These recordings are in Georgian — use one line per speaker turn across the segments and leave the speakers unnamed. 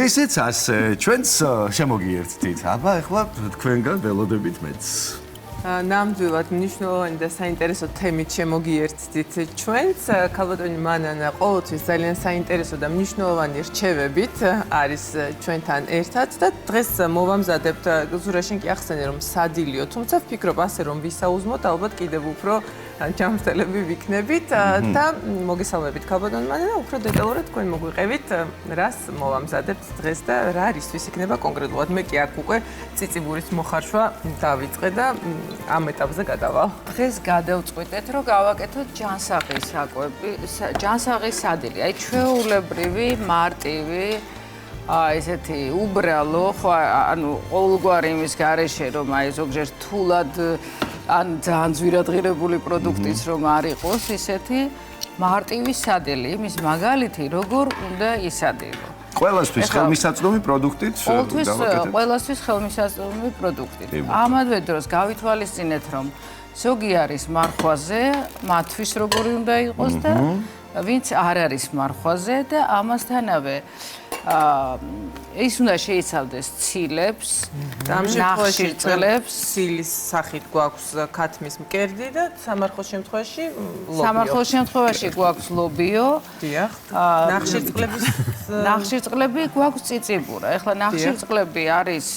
ესეც ასე ჩვენც შემოგიერთდით. აბა ეხლა თქვენგან ველოდებით მეც.
ნამდვილად მნიშვნელოვანი და საინტერესო თემით შემოგიერთდით ჩვენც. ქალბატონი მანანა ყოველთვის ძალიან საინტერესო და მნიშვნელოვანი რჩევებით არის ჩვენთან ერთად და დღეს მოვამზადებთ ზურაშენ კი ახსენე რომ სადილიო, თუმცა ვფიქრობ ასე რომ ვისაუზმოთ ალბათ კიდევ უფრო ჯანმრთელები ვიქნებით და მოგესალმებით ქალბატონ მანანა, უფრო დეტალურად თქვენ მოგვიყევით რას მოვამზადებთ დღეს და რა რისთვის იქნება კონკრეტულად. მე კი აქ უკვე ციციბურის მოხარშვა დავიწყე და ამ ეტაპზე გადავალ.
დღეს გადავწყვიტეთ, რომ გავაკეთოთ ჯანსაღის საკვები, ჯანსაღის სადილი. აი ჩვეულებრივი, მარტივი, ესეთი უბრალო, ხო, ანუ ყოველგვარი იმის გარეშე, რომ აი ზოგჯერ თულად ან ძალიან ძვირადღირებული პროდუქტის რომ არ იყოს, ისეთი მარტივი სადილი, იმის მაგალითი როგორ უნდა ისადილო.
ყველასთვის ხელმისაწვდომი პროდუქტით
დავაკეთეთ. ყველასთვის ხელმისაწვდომი პროდუქტით. ამავე დროს გავითვალისწინეთ, რომ ზოგი არის მარხვაზე, მათთვის როგორი უნდა იყოს და ვინც არ არის მარხვაზე და ამასთანავე ის უნდა შეიცავდეს ცილებს, ნახშირწყლებს,
ცილის სახით გვაქვს ქათმის მკერდი და სამარხოს შემთხვევაში ლობიო.
სამარხოს შემთხვევაში გვაქვს ლობიო.
დიახ.
ნახშირწყლები გვაქვს ციციბურა. ეხლა ნახშირწყლები არის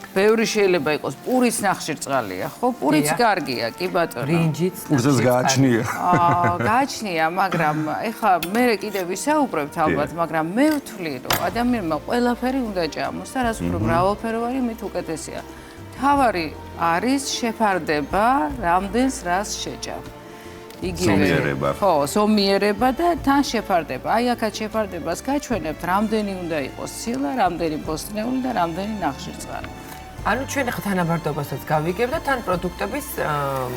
ბევრი შეიძლება იყოს პურის ნახშირწყალია, ხო? პურიც კარგია, კი ბატონო.
ბრინჯიც
პურზეც გააჩნია.
გააჩნია, მაგრამ ეხლა მე კიდევ ვისაუბრებთ ალბათ, მაგრამ მე ვთვლი, რომ ადამიანმა ყველაფერი უნდა ჭამოს და რაც უფრო მრავალფეროვანი, მით უკეთესია. თავარი არის შეფარდება, რამდენს რას შეჭამ.
ზომიერება.
ხო, ზომიერება და თან შეფარდება. აი აქაც შეფარდებას გაჩვენებთ, რამდენი უნდა იყოს ცილა, რამდენი ბოსტნეული და რამდენი ნახშირწყალი.
ანუ ჩვენ ახლა თანაბარდობასაც გავიგებ და თან პროდუქტების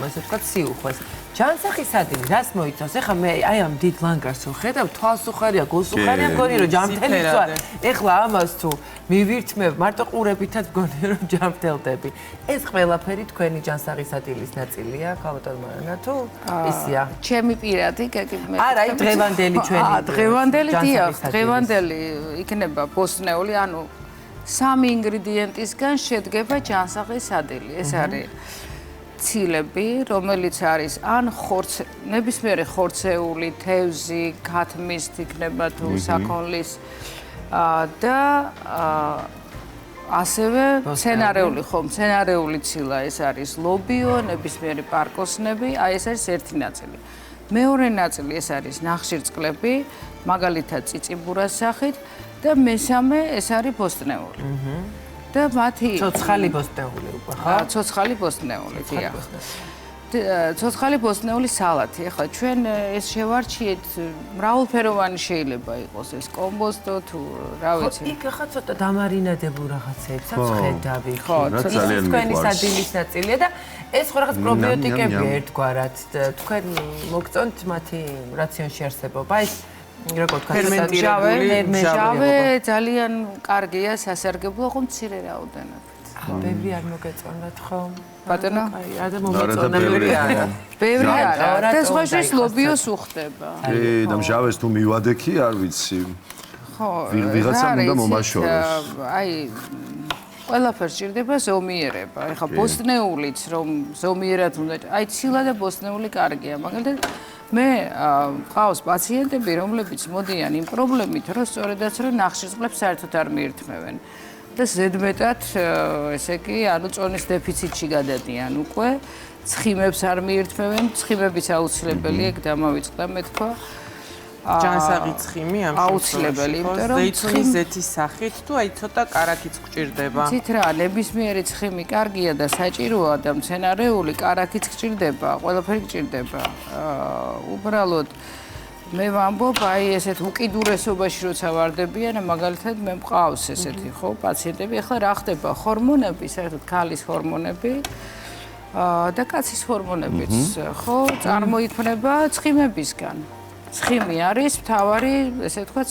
ასე ვთქვათ სიუხვეს. ჯანსაღის სადილი რას მოიცავს? ეხლა მე აი ამ დიდ ლანგარს ვხედავ, თვალს უხარია, გულს უხარია, მგონი რომ ჯანმრთელიც ვარ. ეხლა ამას თუ მივირთმევ, მარტო ყურებითაც მგონი რომ ჯანმრთელდები. ეს ყველაფერი თქვენი ჯანსაღის სადილის ნაწილია, ქალბატონ მანანა თუ ისია?
ჩემი პირადი გეკითხები.
არა, აი დღევანდელი ჩვენი.
დღევანდელი დიახ, დღევანდელი იქნება ბოსტნეული, ანუ 3 ინგრედიენტისგან შედგება ჯანსაღის სადილი. ეს არის ცილები, რომელიც არის ან ნებისმიერი ხორცეული, თევზი, ქათმის იქნება თუ საქონლის და ასევე მცენარეული ცილა, ეს არის ლობიო, ნებისმიერი პარკოსნები, აი ეს არის ერთი ნაწილი. მეორე ნაწილი ეს არის ნახშირწყლები, მაგალითად ციციბურას სახით და მესამე ეს არის ბოსტნეული. და მათი
ცოცხალი ბოსტნეული უკვე ხო?
ცოცხალი ბოსტნეული, დიახ. ცოცხალი ბოსტნეული სალათი. ახლა ჩვენ ეს შევარჩიეთ, მრავალფეროვანი შეიძლება იყოს ეს კომბოსტო თუ რა ვიცი.
იქ ახლა ცოტა დამარინადებულ რაღაცებსაც ხედავი.
ხო, ძალიან
თქვენი სადილის ნაწილია და ეს ხო რაღაც პრობიოტიკებია ერთგვარად. თქვენ მოგწონთ მათი რაციონში არსებობა? ეს როგორ თქვა,
ჟავე ძალიან კარგია სასარგებლო, ხო მცირე რაოდენობით.
ბევრი არ მოგეწონათ ხო?
ბატონო?
არ და მომეწონა ბევრი არა.
ბევრი არა. და სხვა შეს ლობიოს უხდება.
და ჟავეს თუ მივადექი, არ ვიცი.
ხო,
ვიღაცამ უნდა მომაშოროს.
აი ყველაფერს ჭირდება ზომიერება. ეხლა ბოსტნეულიც რომ ზომიერად უნდა, აი ცილა და ბოსტნეული კარგია, მაგალითად მე ყავს პაციენტები, რომლებიც მოდიან იმ პრობლემით, რომ სწორედაც რომ ნახშირწყლებს საერთოდ არ მიირთმევენ. და ზედმეტად, ესე იგი, ანუ წონის დეფიციტში გადადიან უკვე, ცხიმებს არ მიირთმევენ, ცხიმების აუცილებელია, ეგ დამავიწყდა მე თქვა.
ჯანსაღი ცხიმი ამ
აუცილებელი, იმიტომ რომ
ზეითუნის ზეთის სახით თუ აი ცოტა კარაქიც გჭირდება.
ცით რა, ნებისმიერი ცხიმი კარგია და საჭიროა და მცენარეული კარაქიც გჭირდება, ყველაფერი გჭირდება. უბრალოდ მე ვამბობ, აი ესეთ უკიდურესობაში როცა ვარდებიან, მაგალითად მე მყავს ესეთი ხო, პაციენტები, ახლა რა ხდება, ჰორმონები, საერთოდ ქალის ჰორმონები და კაცის ჰორმონებიც, ხო, წარმოიქმნება ცხიმებისგან. ცხიმი არის მთავარი, ესე ვთქვათ,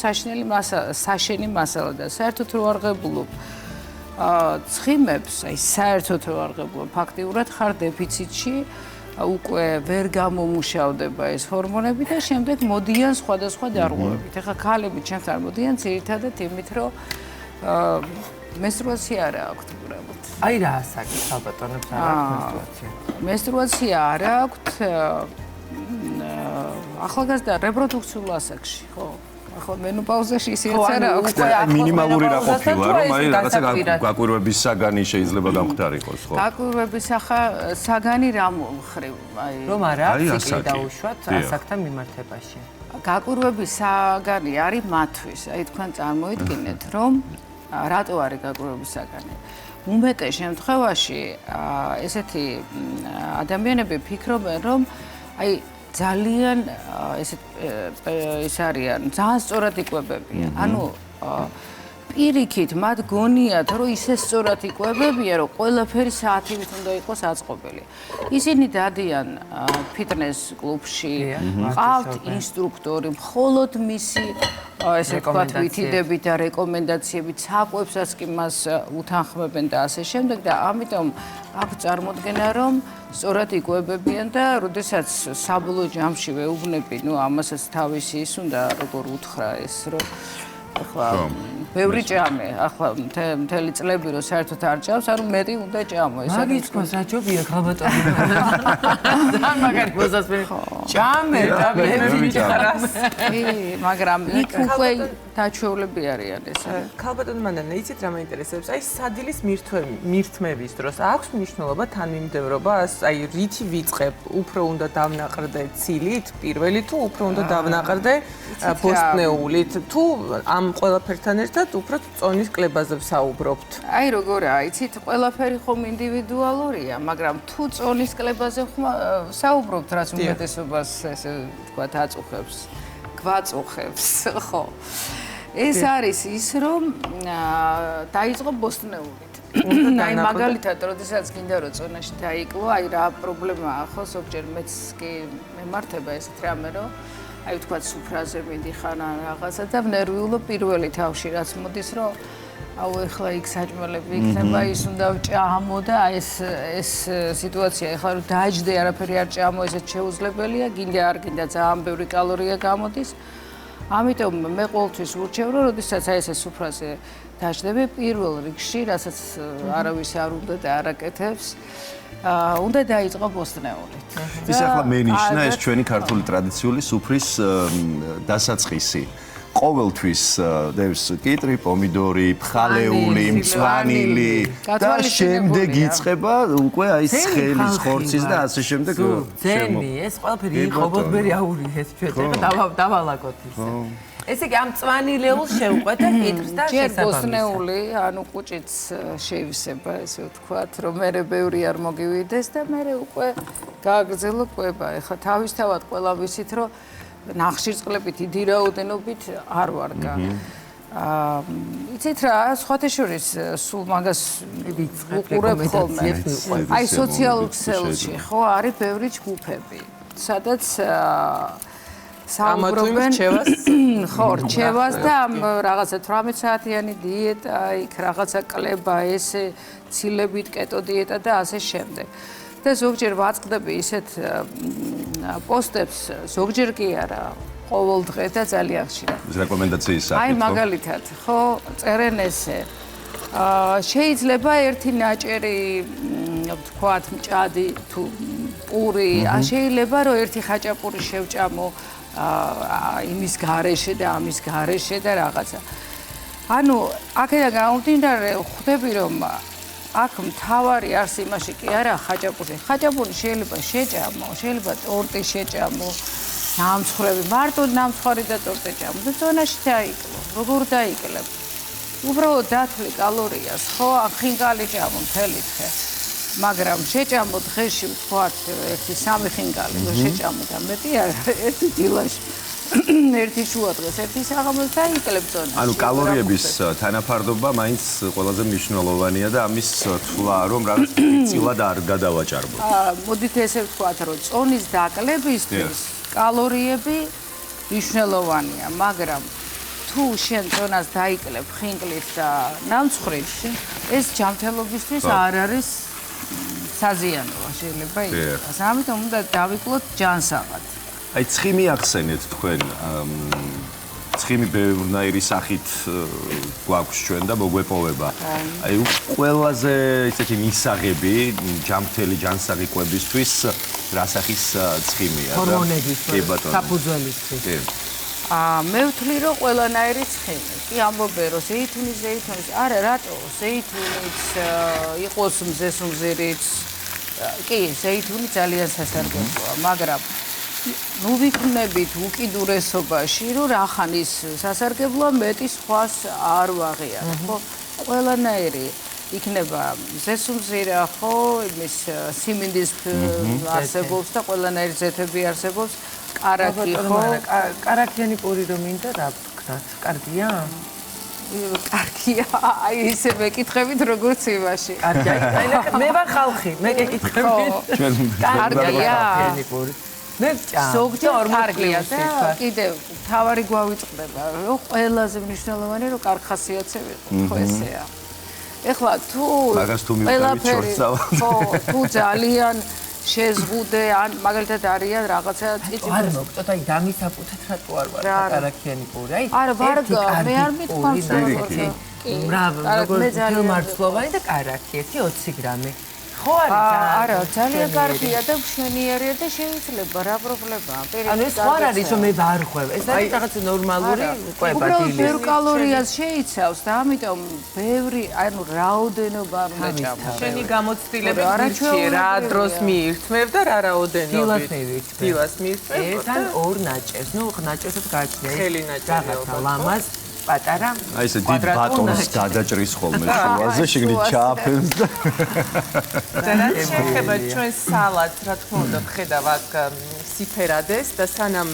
საშენი მასალა და საერთოდ რო არღებულობ ცხიმებს, აი საერთოდ რო არღებულობ, ფაქტიურად ხარ დეფიციტში უკვე ვერ გამომუშავდება ეს ჰორმონები და შემდეგ მოდიან სხვადასხვა დარღვევებით. ეხლა ქალები ჩემთან მოდიან ძირითადად იმით, რომ menstruatsiya არ აქვს უბრალოდ.
აი რა ასაკის ალბათონებს არ აქვს menstruatsiya?
menstruatsiya არ აქვს ახალგაზრდა რეპროდუქციულ ასაკში, ხო? ახლა მენოპაუზაში ისიც არ აქვს.
მინიმალური რა ყოფილა, რომ აი რაღაცა გაკვირვების საგანი შეიძლება გამختارიყოს, ხო?
გაკვირვების საგანი რა მომხრივ, აი
რომ არა ციკლი დაუშვათ ასაკთან მიმართებაში.
გაკვირვების საგანი არის მათთვის. აი თქვენ წარმოიდგინეთ, რომ რატო არის გაკვირვების საგანი? უმეტეს შემთხვევაში ესეთი ადამიანები ფიქრობენ, რომ აი ძალიან ეს არიან, ძალიან სწორად იკვებებიან. ანუ პირიქით მათ გონიათ, რომ ისე სწორად იკვებებიან, რომ ყველაფერი საათივით უნდა იყოს აწყობილი. ისინი დადიან ფიტნეს კლუბში, ყავთ ინსტრუქტორი, მხოლოდ მისი ესე ვთქვათ, ვითიდებით და რეკომენდაციებით საკვებსაც კი მას უთანხმებენ და ასე შემდეგ და ამიტომ აქვს წარმოდგენა, რომ სწორად იკვებებიან და როდესაც საბოლოო ჯამში ვეუბნები, ნუ ამასაც თავისი ის უნდა როგორ უთხრა ეს, რომ ახლა ბევრი ჭამე, ახლა მთელი წლები რომ საერთოდ არ ჭამს, ანუ მეტი უნდა ჭამო. ეს
მაგის თქოს რა ჯობია ხალბატონი. ძალიან მაგარი მოსასმენი. ჭამე და ბევრი ჭარას.
მაგრამ იქ უკვე დაჩვეულები არიან ეს.
ქალბატონი მანდანა, იცით რა მაინტერესებს? აი სადილის მირთმევის დროს აქვს მნიშვნელობა თანმიმდევრობას? აი რითი ვიწყებ? უფრო უნდა დავნაყრდე ცილით პირველი თუ უფრო უნდა დავნაყრდე ბოსტნეულით? თუ ამ ყველაფერთან ერთად უფრო წონის კლებაზე ვსაუბრობთ?
აი როგორია, იცით, ყველაფერი ხომ ინდივიდუალურია, მაგრამ თუ წონის კლებაზე ვსაუბრობთ, რაც უმეტესობას ესე ვთქვათ აწუხებს, გვაწუხებს, ხო. ეს არის ის, რომ დაიწყო ბოსტნეულით. აი მაგალითად, როდესაც გინდა რომ წონაში დაიკლო, აი რა პრობლემაა, ხო, ზოგჯერ მეც კი მემართება ესეთ რამე, რომ აი ვთქვათ, სუფრაზე მიდიხარ ან რაღაცა და ნერვიულო პირველი თავში რაც მოდის, რომ აუ ეხლა იქ საჭმელები იქნება, ის უნდა ვჭამო და აი ეს სიტუაცია ეხლა რომ დააჯდე არაფერი არ ჭამო, ესეც შეუძლებელია, გინდა არ გინდა ძალიან ბევრი კალორია გამოდის. ამიტომ მე ყოველთვის ვურჩევ, რომ როდესაც აი ესე სუფრაზე დაჯდები პირველ რიგში, რასაც არავის არ უნდა და არ აკეთებს, უნდა დაიწყო ბოსტნეულით.
ის ახლა მენიშნა ეს ჩვენი ქართული ტრადიციული სუფრის დასაწყისი. ყოველთვის დევს კიტრი, პომიდორი, ფხალეული, მწვანილი და შემდეგ იწყება უკვე აი სხელის, ხორცის და ასე შემდეგ.
ძენი, ეს ყველაფერი იხობოდბერი აური ეს ჩვენ დავალაგოთ ისე. ესე იგი ამ მწვანილეულს შევყვეთ და კიტრს და
ჯერ ბოსტნეული, ანუ კუჭიც შეივსება, ესე ვთქვათ, რომ მერე ბევრი არ მოგივიდეს და მერე უკვე გააგრძელო კვება. ეხლა თავისთავად ყველა ვიცით, რომ ნახშირწყლებით დიდი რაოდენობით არ ვარგა. იცით რა, სხვათა შორის სულ მაგას ვუყურებ ხოლმე. აი სოციალურ ქსელში, ხო, არის ბევრი ჯგუფები, სადაც
საუბრობენ
ხო, რჩევას და რაღაცა 18 საათიანი დიეტა, იქ რაღაცა კლება, ესე ცილებით კეტო დიეტა და ასე შემდეგ. და ზოგჯერ ვაწყდები ისეთ პოსტებს, ზოგჯერ კი არა, ყოველ დღე და ძალიან ხშირად.
ეს რეკომენდაციის სახით, ხო?
აი მაგალითად, ხო, წერენ ესე. შეიძლება ერთი ნაჭერი, ვთქვათ, მჭადი თუ პური, შეიძლება რომ ერთი ხაჭაპური შევჭამო იმის გარეშე და ამის გარეშე და რაღაცა. ანუ აქედან გამომდინარე, ხვდები რომ აქ მთავარი არს იმაში კი არა ხაჭაპური. ხაჭაპური შეიძლება შეჭამო, შეიძლება ტორტი შეჭამო, ნამცხრები, მარტო ნამცხვარი და ტორტი ჭამო და ზონაში დაიკლო. როგორ დაიკლებ? უბრალოდ დათვლი კალორიას, ხო, ხინკალი ჭამო მთელი დღე. მაგრამ შეჭამო დღეში ვთქვათ ერთი 3 ხინკალი, რომ შეჭამო და მეტი არა, ერთი დილაში. ერთი შუა დღეს, ერთი საღამოს დაიკლებ ზონაში.
ანუ კალორიების თანაფარდობა მაინც ყველაზე მნიშვნელოვანია და ამის თვლა, რომ რაღაც წილად არ გადავაჭარბოთ.
მოდით ესე ვთქვათ, რომ წონის დაკლებისთვის კალორიები მნიშვნელოვანია, მაგრამ თუ შენ წონას დაიკლებ ხინკლით და ნამცხრით, ეს ჯანმრთელობისთვის არ არის საზიანოა შეიძლება იყოს. ამიტომ უნდა დავიკლოთ ჯანსაღად.
აი ცხიმი ახსენეთ თქვენ. ცხიმი ბევრნაირი სახით გვაქვს ჩვენ და მოგვეპოვება. აი ყველაზე ისეთი მისაღები ჯამთელი ჯანსაღი კვებისთვის რა სახის ცხიმია და
ჰორმონებისთვის, საფუძველისთვის.
მე ვთვლი რომ ყველანაირი ცხიმი. კი ამბობენ რომ ზეითუნის არა რატო ზეითუნიც იყოს მზესუმზირიც. კი ზეითუნი ძალიან სასარგებლოა, მაგრამ ნუ ვიქნებით უკიდურესობაში რომ რახანის სასარგებლოა მეტი სხვას არ ვაღიარებ, ხო? ყველანაირი იქნება ზესუმზირა, ხო, იმის სიმინდის არსებობს და ყველანაირი ზეთები არსებობს. კარაკი, ხო?
კარაქიანი პური რომ მინდა რა ვთქვათ, კარგია?
კარგია, აი ესე მეკითხებით როგორც იმაში.
კარგია, მე ვარ ხალხი, მე გეკითხებით.
კარგია.
მე ვჭა.
ზოგჯერ კარგია და კიდევ თავარი გვავიწყდება, რომ ყველაზე მნიშვნელოვანი რომ კარგ ხასიათზე ვიყო, ხო ესეა. ეხლა თუ ყველაფერი ხო, თუ ძალიან შეზღუდე ან მაგალითად არიან რაღაცა წიწი
არ მოგწოთ აი დამისაფუთეთ რატო არ ვარ კარაქიანი პური აი
არა ვარგა მე არ მithქვამს
რომ როგორ მართლოვანი და კარაქი 1-20 გრამი ხო
არა ძალიან კარგია და მშვენიერია და შეიძლება რა პრობლემაა
ანუ ეს არ არის რომ მე ვარღვევ ეს არის რაღაც ნორმალური ყვება დილის
უბრალოდ ბევრ კალორიას შეიცავს და ამიტომ ბევრი ანუ რაოდენობა უნდა ჭამო
შენი გამოცდილები გიჩი რა დროს მიირთმევ და რა რაოდენობით დილას მიირთმევ
ერთთან ორ ნაჭერს ნუ ნაჭერსაც გააჩნია
ხელი ნაჭერი
რაღაცა ლამაზ პატარა
აი ესე დიდ ბატონს გადაჭრის ხოლმე შუაზე შიგნით ჩააფენს და
ძალიან შეხება ჩვენ სალატს რა თქმა უნდა ვხედავ აქ სიფერადეს და სანამ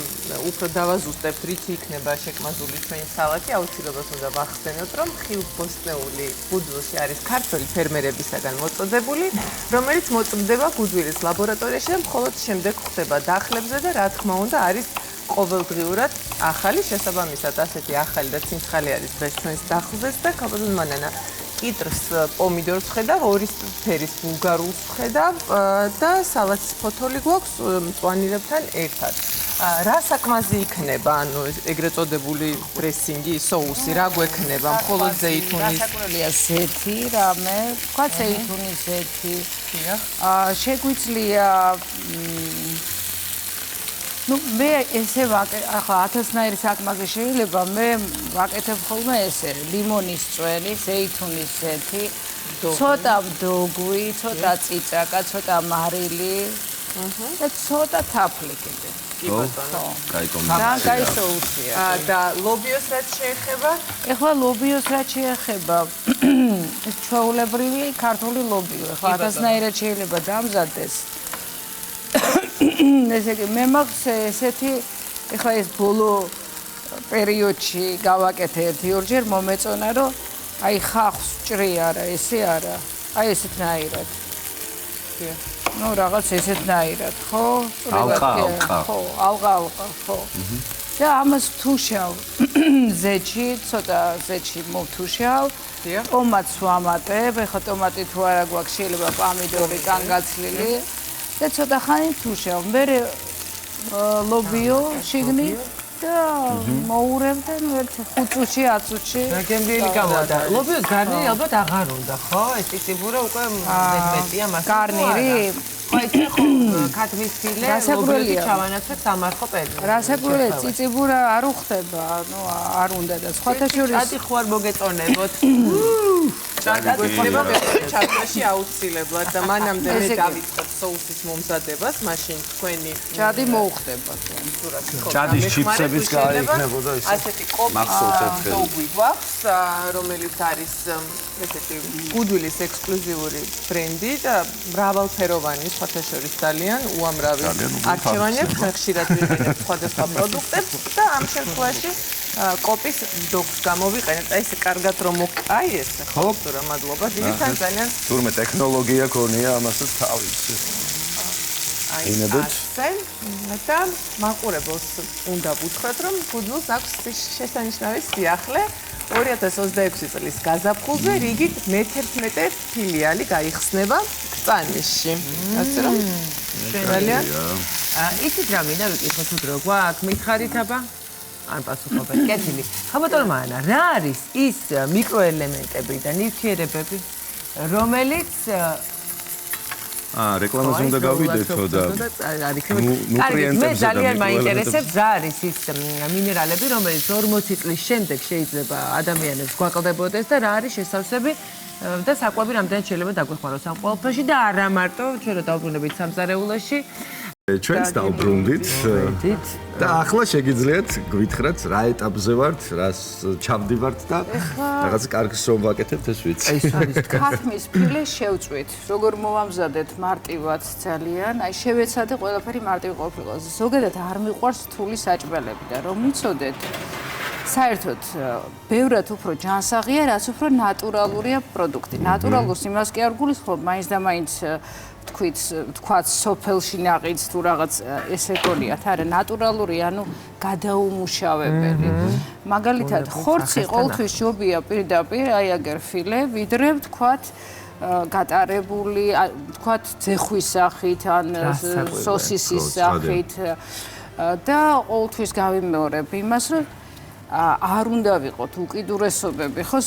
უფრო დავაზუსტებთ რითი იქნება შეკმაზული ჩვენი სალატი აუცილებლად უნდა ვახსენოთ რომ ხილბოსტნეული გუდვილში არის ქართველი ფერმერებისაგან მოწოდებული რომელიც მოწმდება გუდვილის ლაბორატორიაში და მხოლოდ შემდეგ ხდება დახლებზე და რა თქმა უნდა არის ყოველდღიურად ახალი შესაბამისად ასეთი ახალი და ცინცხალი არის დღეს ჩვენს დახლზეც და ქალბატონ მანანა კიტრს პომიდორს ხედავ ორი ფერის ბულგარულს ხედავ და სალატის ფოთოლი გვაქვს მწვანილებთან ერთად რა საკმაზი იქნება ანუ ეგრეთ წოდებული პრესინგი соуსი რა გვექნება მხოლოდ ზეითუნის
საკურელია ზეთი რამე თქვა ზეითუნის ზეთი შეგვიძლია ну მე ესე ახლა 1000-ნაირი საკმაზე შეიძლება მე ვაკეთებ ხოლმე ესე ლიმონის წვენი, ზეითუნის ზეთი, ცოტა მდოგვი, ცოტა წიწაკა, ცოტა მარილი და ცოტა თაფლი კიდე.
კი ბატონო.
კაი კომბინაცია.
კაი соуსია.
და ლობიოს რაც შეეხება?
ეხლა ლობიოს რაც შეეხება ეს ჩვეულებრივი ქართული ლობიო. ეხლა 1000-ნაირად შეიძლება დამზადდეს. ესე იგი მე მაქვს ესეთი ეხლა ეს ბოლო პერიოდში გავაკეთე 1-2 მომეწონა რომ აი ხახს ჭრი არა ესე არა აი ესეთნაირად ну რაღაც ესეთნაირად ხო
ალყა
ხო და ამას ვთუშავ ზეთში ცოტა ზეთში მოვთუშავ ტომატს ვამატებ ეხლა ტომატი თუ არა გვაქვს შეიძლება პომიდორი კანგაცლილი და ცოტა ხანი თუშავ მე ლობიო შიგნით და მოურევ და 5 წუთში 10 წუთში
გემრიელი გამოვა ლობიოს გარნირი ალბათ აღარ უნდა ხო ეს ციციბურა უკვე მეტია მას
გარნირი
ხო ეს ხო ქათმის ფილე ლობიოთი ჩავანაცვლეთ სამარხო პერიოდში
რასაკურელია
ციციბურა არ უხდება ანუ არ უნდა და სხვათა შორის
ატი ხო არ მოგეწონებოთ
ჩაჭაში აუცილებლად და მანამდე მე დავიწყებ соуსის მომზადებას, მაშინ თქვენი
ჩადი მოუხდება.
ჩადის ჩიფსებიც გაიქნებოდა ეს.
ასეთი კოპი გვაქვს, რომელიც არის ესეთი გუდვილის ექსკლუზიური ბრენდი და მრავალფეროვანი, სხვათა შორის ძალიან უამრავი არჩევანია, ხშირად ვიყენებ სხვადასხვა პროდუქტებს და ამ შემთხვევაში კოპის დოქს გამოვიყენეთ. აი ეს კარგად რომ აი ეს ხო მადლობა დიდთან ძალიან
თურმე ტექნოლოგია ქონია ამასაც თავის
აი და მაყურებელს უნდა ვუთხრათ რომ გუდვილს აქვს შესანიშნავი სიახლე 2026 წლის გაზაფხულზე რიგით მე-11 ფილიალი გაიხსნება სპანიშში. ასე რომ ძალიან
იცით რა მინდა ვიკითხო თუ დრო გვაქვს მითხარით აბა ან პასუხობთ კეთილი ხაბატონო მანა რა არის ის მიკროელემენტები და ნივთიერებები რომელიც
რეკლამაზე უნდა გავიდეთო და
მე ძალიან მაინტერესებს რა არის ის მინერალები რომელიც 40 წლის შემდეგ შეიძლება ადამიანებს გვაკლდებოდეს და რა არის შესავსები და საკვები რამდენად შეიძლება დაგვეხმაროს ამ ყველაფერში და არა მარტო ჩვენ რა დავბრუნებით სამზარეულოში
ჩვენს დავბრუნდით და ახლა შეგიძლიათ გვითხრათ რა ეტაპზე ვართ, რას ჩავდივართ და რაღაც კარგს რომ ვაკეთებთ ეს ვიცი.
ეს არის ქათმის ფილე შევწვით. როგორ მოვამზადეთ მარტივად ძალიან, აი შევეცადე ყველაფერი მარტივი ყოფილიყო. ზოგადად არ მიყვარს რთული საჭმელები და რომ მიცოდეთ საერთოდ ბევრად უფრო ჯანსაღია, რაც უფრო ნატურალურია პროდუქტი. ნატურალურს იმას კი არ გულისხმობ, მაინც და მაინც თქვათ სოფელში ნაყიდს თუ რაღაც ესე გონიათ, არა ნატურალური, ანუ გადაუმუშავებელი. მაგალითად, ხორცი ყოველთვის ჯობია პირდაპირ აი აგერ ფილე, ვიდრე თქვათ გატარებული, თქვათ ძეხვის სახით ან სოსისის სახით და ყოველთვის გავიმეორებ იმას, რომ არ უნდა ვიყოთ უკიდურესობები, ხო,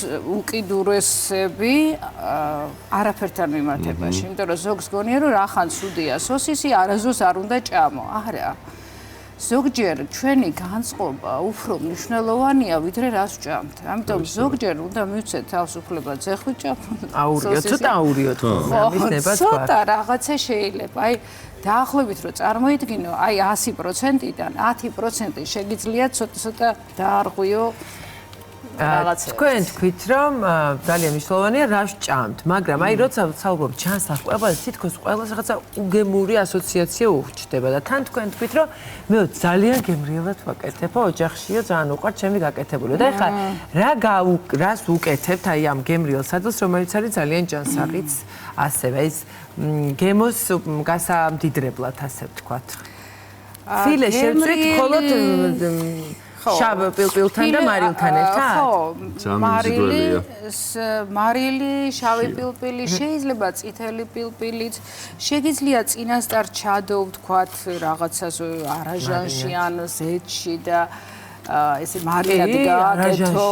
უკიდურესები არაფერთან მიმართებაში, იმიტომ რომ ზოგს გონია რომ რახან ცუდია სოსისი, არასდროს არ უნდა ჭამო. არა. ზოგჯერ ჩვენი განწყობა უფრო მნიშვნელოვანია, ვიდრე რას ვჭამთ. ამიტომ ზოგჯერ უნდა მივცეთ თავისუფლება ძეხვით ჭამოთ.
აურიო, ცოტა აურიო თქო, მისნება თქვა.
ცოტა რაღაცა შეიძლება. აი დაახლოებით რომ წარმოიდგინო, აი 100%-დან 10% შეგიძლიათ ცოტა დაარღვიო რაღაცა.
თქვენ თქვით რომ ძალიან მნიშვნელოვანია რა ვჭამთ, მაგრამ აი როცა ვსაუბრობ ჯანსაღ ყველას თითქოს ყველას რაღაცა უგემური ასოციაცია უჩნდება და თან თქვენ თქვით რომ მე ძალიან გემრიელად ვაკეთებ, ოჯახშიო ძალიან უყვართ ჩემი გაკეთებული. და ეხლა რას უკეთებთ აი ამ გემრიელ სადელს, რომელიც არის ძალიან ჯანსაღიც ასევე ის გემოს გასამდიდრებლად ასე ვთქვათ. ფილე შევწვით მხოლოდ შავ პილპილთან და მარილთან ერთად?
ხო, მარილი, შავი პილპილი, შეიძლება წითელი პილპილიც, შეგიძლიათ წინასწარ ჩადო ვთქვათ რაღაცას არაჟანში ან ზეთში და ესე მარილად გააკეთო.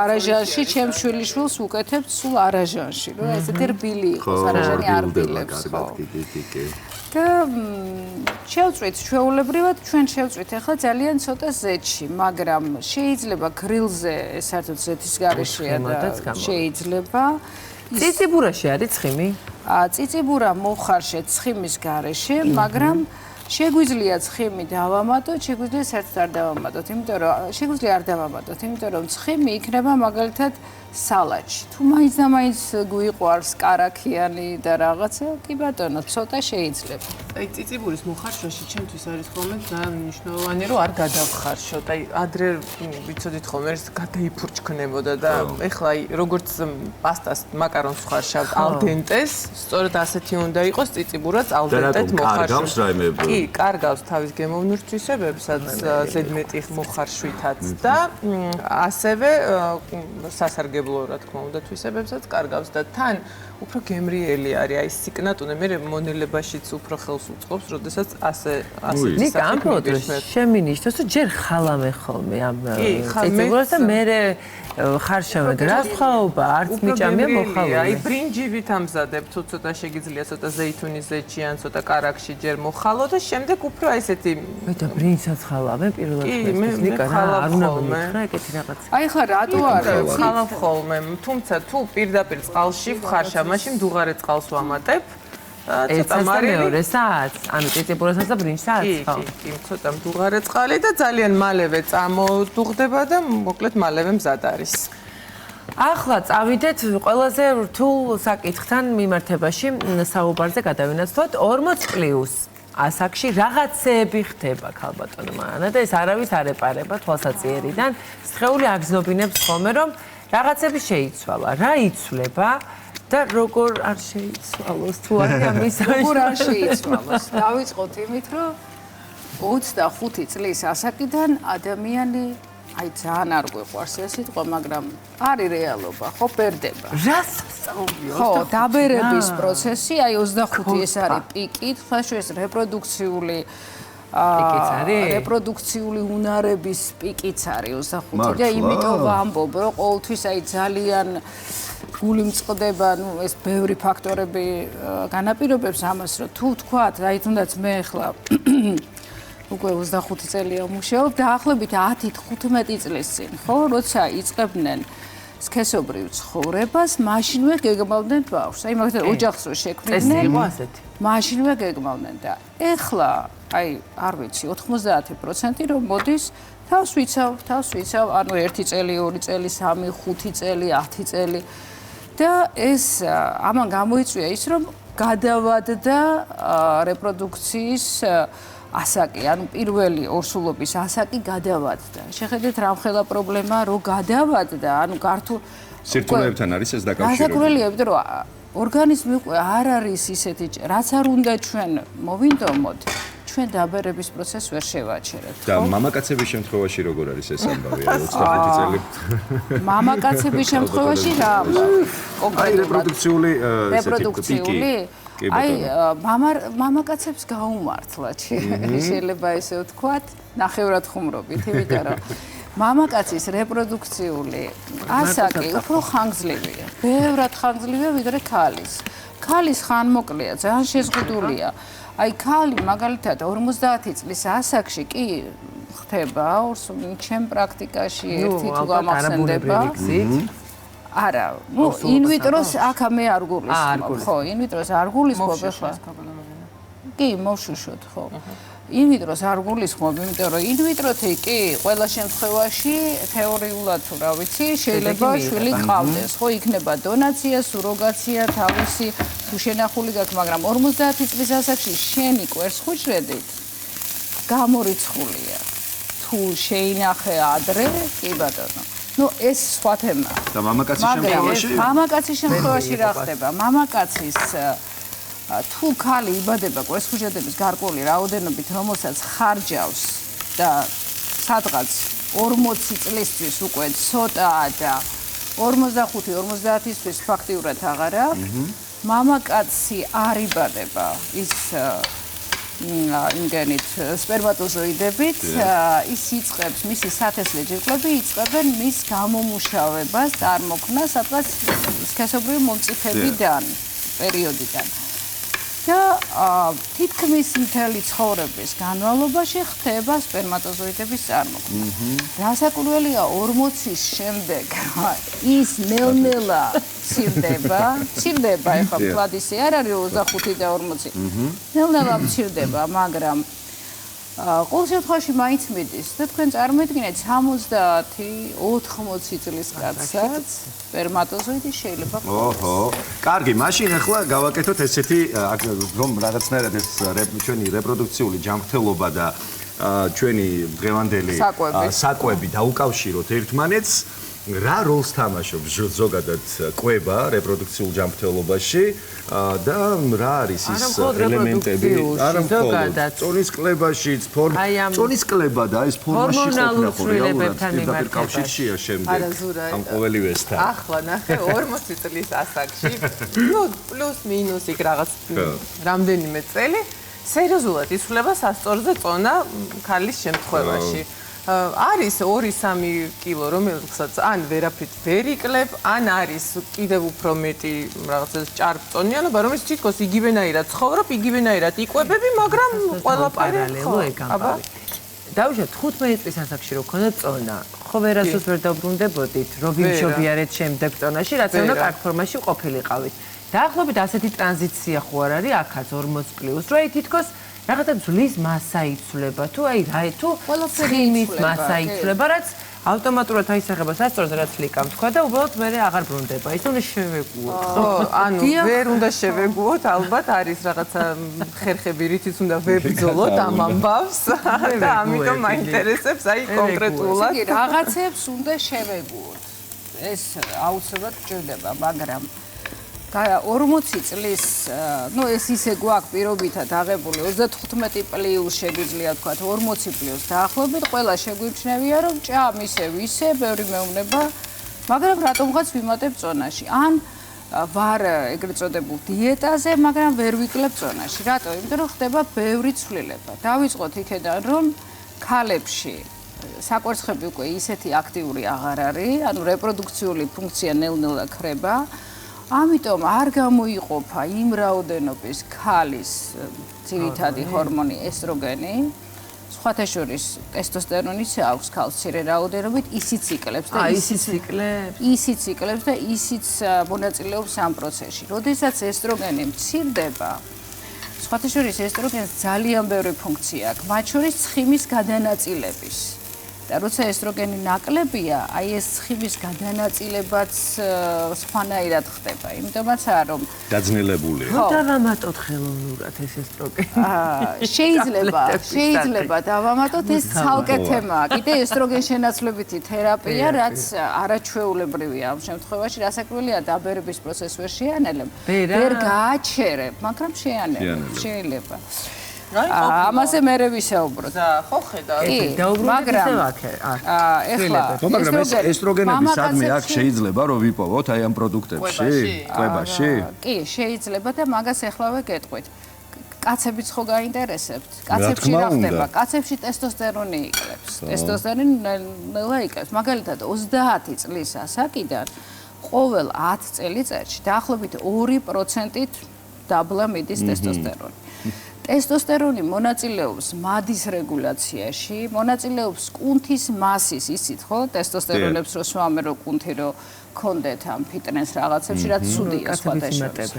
არაჟანში ჩემ შვილიშვილს უკეთებ სულ არაჟანში, რომ ესეთი რბილი იყოს, არაჟანი არ რბილებს, ხო. და შევწვით ჩვეულებრივად ჩვენ შევწვით ახლა ძალიან ცოტა ზეთში, მაგრამ შეიძლება გრილზე საერთოდ ზეთის გარეშეა და შეიძლება
ციციბურაში არის ცხიმი?
ციციბურა მოხარშეთ ცხიმის გარეშე, მაგრამ შეგვიძლია ცხიმი დავამატოთ, შეგვიძლია საერთოდ არ დავამატოთ, იმიტომ რომ შეგვიძლია არ დავამატოთ, იმიტომ რომ ცხიმი იქნება მაგალითად სალატში. თუ მაინც და მაინც გვიყვარს კარაქიანი და რაღაცა, კი ბატონო, ცოტა შეიძლება.
აი ციციბურის მოხარშოში ჩემთვის არის ხოლმე ძალიან მნიშვნელოვანი რომ არ გადავხარშოთ. აი ადრე ვიცოდით ხოლმე ეს გადაიფურჩქნებოდა და ეხლა აი როგორც პასტას მაკარონს ხარშავთ ალდენტეს, სწორედ ასეთი უნდა იყოს ციციბურაც ალდენტეთ მოხარშოს. კი, კარგავს თავის გემოვნურ თვისებებსაც, ზედმეტი მოხარშვითაც და ასევე სასარგებლო რა თქმა უნდა თვისებებსაც კარგავს და თან უფრო გემრიელი არის აი სიკნატუნე მე მონელებაშიც უფრო ხელს უწყობს, როდესაც ასე
ნიკა ამ პროდუქტს შემინიშთოს და ჯერ ხალამე ხოლმე ამ ციციბურას და მე ხარშავად რა ხაობა არც მიჭამია მოხალული.
აი ბრინჯივით ამზადებ, თუ ცოტა შეგიძლია ცოტა ზეითუნის ზეთში ან ცოტა კარაქში ჯერ მოხალო და შემდეგ უფრო აი ესეთი
მე და ბრინჯსაც ხალავე პირველად
ხარ.
ნიკა რა არ უნდა მითხრა ეგეთი რაღაც.
აი ხა რატო არის?
ხალავ ხოლმე, თუმცა თუ პირდაპირ წყალში ვხარშავ, მაშინ დუღარე წყალს ვამატებ.
ცოტა მეორესაც, ანუ ციციბურასაც და ბრინჯსაც?
კი, ცოტა მდუღარე წყალი და ძალიან მალევე წამოდუღდება და მოკლედ მალევე მზად არის.
ახლა წავიდეთ ყველაზე რთულ საკითხთან მიმართებაში საუბარზე გადავინაცვლოთ 40+ ასაკში რაღაცეები ხდება ქალბატონო მანა და ეს არავის არ ეპარება თვალსაჩინარიდან. სხეული აგზნობინებს ხოლმე რომ რაღაცები შეიცვალა. რა იცვლება? და როგორ არ შეიცვალოს თუ არის ამის
როგორ არ შეიცვალოს? დავიწყოთ იმით, რომ 25 წლის ასაკიდან ადამიანი აი ძალიან არ გვიყვარს ეს სიტყვა, მაგრამ არის რეალობა, ხო, ბერდება.
რას სწავლობ?
ხო, დაბერების პროცესი, აი 25 ეს არის პიკი, ხაშუეს რეპროდუქციული რეპროდუქციული უნარების პიკიც არის 25 და იმიტომ ვამბობ, რომ ყოველთვის აი ძალიან გული მწყდება, ეს ბევრი ფაქტორები განაპირობებს ამას, რომ თუ თქვათ, აი თუნდაც მე ახლა უკვე 25 წელია მუშაობ, დაახლოებით 10-15 წლის წინ, ხო, როცა იწყებდნენ სქესობრივ ცხოვრებას, მაშინვე გეგმავდნენ ბავშვს. აი მაგალითად ოჯახს რო შექმნიდნენ, მაშინვე გეგმავდნენ და ეხლა აი არ ვიცი 90% რომ მოდის თავს ვიცავ, ანუ 1 წელი, 2 წელი, 3, 5 წელი, 10 წელი და ეს ამან გამოიწვია ის რომ გადავადდა რეპროდუქციის ასაკი, ანუ პირველი ორსულობის ასაკი გადავადდა. შეხედეთ რამხელა პრობლემა რო გადავადდა, ანუ გართულ
სირთულეებთან არის ეს დაკავშირებული.
გასაკურველია, იმიტომ რომ ორგანიზმი უკვე არ არის ისეთი, რაც არ უნდა ჩვენ მოვინდომოთ. ჩვენ დაბერების პროცესს ვერ შევაჩერებთ.
და მამაკაცების შემთხვევაში როგორ არის ეს ამბავი? 25 წელი.
მამაკაცების შემთხვევაში რა ამბავი?
კონკრეტულად რეპროდუქციული
რეპროდუქციული? აი მამაკაცებს გაუმართლათ. შეიძლება ესე ვთქვათ, ნახევრად ხუმრობით, იმიტომ რომ მამაკაცის რეპროდუქციული ასაკი უფრო ხანგრძლივია. ბევრად ხანგრძლივია ვიდრე ქალის. ქალის ხანმოკლეა, ძალიან შეზღუდულია. აი ქალი მაგალითად 50 წლის ასაკში კი ხდება ჩემ პრაქტიკაში ერთი თუ გამახსენდება. არა, ну ინვიტროს აქ მე არ გულისხმობ, ხო, ინვიტროს არ გულისხმობ ახლა. კი, მოშუშოთ, ხო. ინვიტროს არ გულისხმობ, იმიტომ რომ ინვიტროთი კი ყველა შემთხვევაში თეორიულად თუ რა ვიცი, შეიძლება შვილი ყავდეს, ხო, იქნება დონაცია, სუროგაცია, თავისი თუ შენახული გაქვს, მაგრამ 50 წლის ასაკში შენი კვერს ხუჭრედით გამორიცხულია. თუ შეინახე ადრე, კი ბატონო. ну ეს სხვა თემაა.
და მამაკაცის შემთხვევაში?
მამაკაცის შემთხვევაში რა ხდება? მამაკაცის თუ ქალი იბადება კვერცხუჭედების გარკვეული რაოდენობით, რომელსაც ხარჯავს და სადღაც 40 წლისთვის უკვე ცოტაა და 45-50-ისთვის ფაქტიურად აღარა, მამაკაცი არ იბადება ის იმგენით სპერმატოზოიდებით, ის იწყებს, მისი სათესლე ჯირკვლები იწყებენ მის გამომუშავებას, წარმოქმნას, სადღაც სქესობრივი მომწიფებიდან, პერიოდიდან. და თითქმის მთელი ცხოვრების განმავლობაში ხდება სპერმატოზოიდების წარმოქმნა. რასაკვირველია 40-ის შემდეგ ის ნელ-ნელა მცირდება ეხლა ვთქვათ ისე არ არის 25 და 40. ნელ-ნელა მცირდება, მაგრამ ყოველ შემთხვევაში მაინც მიდის და თქვენ წარმოიდგინეთ 70-80 წლის კაცსაც სპერმატოზოიდი შეიძლება ყოლოს.
ოჰო. კარგი, მაშინ ახლა გავაკეთოთ ესეთი რომ რაღაცნაირად ეს ჩვენი რეპროდუქციული ჯანმრთელობა და ჩვენი დღევანდელი საკვები დაუკავშიროთ ერთმანეთს. რა როლს თამაშობს ზოგადად კვება რეპროდუქციულ ჯანმრთელობაში და რა არის ის ელემენტები? არა მხოლოდ წონის კლებაშიც, წონის კლება და ეს ფორმაში ყოფნა ხო რეალურად კავშირშია შემდეგ ამ ყოველივესთან.
ახლა ნახე 40 წლის ასაკში, ну პლუს მინუს იქ რაღაც რამდენიმე წელი სერიოზულად იცვლება სასწორზე წონა ქალის შემთხვევაში. არის 2-3 კილო, რომელსაც ან ვერაფრით ვერ იკლებ, ან არის კიდევ უფრო მეტი რაღაცა ჭარბწონიანობა, რომელიც თითქოს იგივენაირად ცხოვრობ, იგივენაირად იკვებები, მაგრამ ყველაფერი ხო. აბა
დავუშვათ 15 წლის ასაკში რო ქონდა წონა, ხო ვერასდროს ვერ დაბრუნდებოდით, რო ვიმშობიარეთ შემდეგ წონაში, რაც უნდა კარგ ფორმაში ყოფილიყავით. დაახლოებით ასეთი ტრანზიცია ხო არ არის აქაც 40+, რო აი თითქოს რაღაცა ძვლის მასა იცვლება თუ აი რა თუ ცხიმის მასა იცვლება, რაც ავტომატურად აისახება სასწორზე, რაც ლიკამ თქვა და უბრალოდ მე აღარ ბრუნდება. ის უნდა შევეგუოთ.
ხო, ანუ ვერ უნდა შევეგუოთ, ალბათ არის რაღაცა ხერხები, რითიც უნდა ვებრძოლოთ ამ ამბავს და ამიტომ მაინტერესებს აი კონკრეტულად.
რაღაცებს უნდა შევეგუოთ. ეს აუცილებლად გჭირდება, მაგრამ 40 წლის, ну ეს ისე გვაქვს პირობითად აღებული 35 პლუს შეგვიძლია თქვა 40 პლუს დაახლოებით ყველა შეგვიჩნევია რომ ჭამ ისე ბევრი მეუბნება, მაგრამ რატომღაც ვიმატებ წონაში. ან ვარ ეგრეთ წოდებულ დიეტაზე, მაგრამ ვერ ვიკლებ წონაში. რატო? იმიტომ რომ ხდება ბევრი ცვლილება. დავიწყოთ იქედან რომ ქალებში საკვერცხები უკვე ისეთი აქტიური აღარ არის, ანუ რეპროდუქციული ფუნქცია ნელ-ნელა ქრება. ამიტომ არ გამოიყოფა იმ რაოდენობის ქალის ძირითადი ჰორმონი ესტროგენი. სხვათა შორის ტესტოსტერონიც აქვს ქალს მცირე რაოდენობით, ისიც იკლებს და ისიც იკლებს და ისიც მონაწილეობს ამ პროცესში. როდესაც ესტროგენი მცირდება, სხვათა შორის ესტროგენს ძალიან ბევრი ფუნქცია აქვს, მათ შორის ცხიმის გადანაწილების. და როცა ესტროგენი ნაკლებია, აი ეს ცხიმის გადანაწილებაც სხვანაირად ხდება. იმიტომაც არა რომ
დაძნელებულია.
ხო, დავამატოთ ხელოვნურად ეს ესტროგენი.
შეიძლება დავამატოთ, ეს ცალკე თემაა. კიდე ესტროგენ შენაცვლებითი თერაპია, რაც არაჩვეულებრივია ამ შემთხვევაში, რასაკვირველია დაბერების პროცესს ვერ შეანელებ, ვერ გააჩერებ, მაგრამ შეანელებ, შეიძლება. ამაზე მერე ვისაუბროთ.
ხო ხედავ.
მაგრამ ეხლა
მაგრამ ეს ესტროგენები სადმე აქ შეიძლება რომ ვიპოვოთ აი ამ პროდუქტებში? კვებაში?
კი, შეიძლება და მაგას ეხლავე გეტყვით. კაცებიც ხო გაინტერესებთ? კაცებში რა ხდება? კაცებში ტესტოსტერონი იკლებს. ტესტოსტერონი ნელა იკლებს. მაგალითად 30 წლის ასაკიდან ყოველ 10 წელიწადში დაახლოებით 2%-ით დაბლა მიდის ტესტოსტერონი. ტესტოსტერონი მონაწილეობს მადის რეგულაციაში, მონაწილეობს კუნთის მასის, იცით ხო? ტესტოსტერონებს რო სვამე რო კუნთი რო კონდეთ ამ ფიტნეს რაღაცებში, რაც ცუდია სხვათა შორის.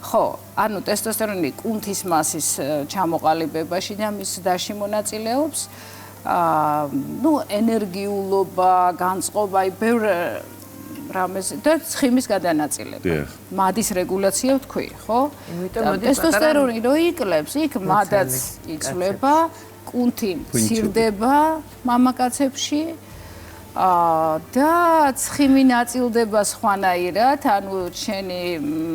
ხო, ანუ ტესტოსტერონი კუნთის მასის ჩამოყალიბებაში და მის ზრდაში მონაწილეობს. ну ენერგიულობა, განწყობა, ბევრ რამეს და ცხიმის გადანაწილება. მადის რეგულაცია ვთქვი, ხო? ტესტოსტერონი რო იკლებს, იქ მადაც იცვლება, კუნთი მცირდება მამაკაცებში. და ცხიმი ნაწილდება სხვანაირად, ანუ შენი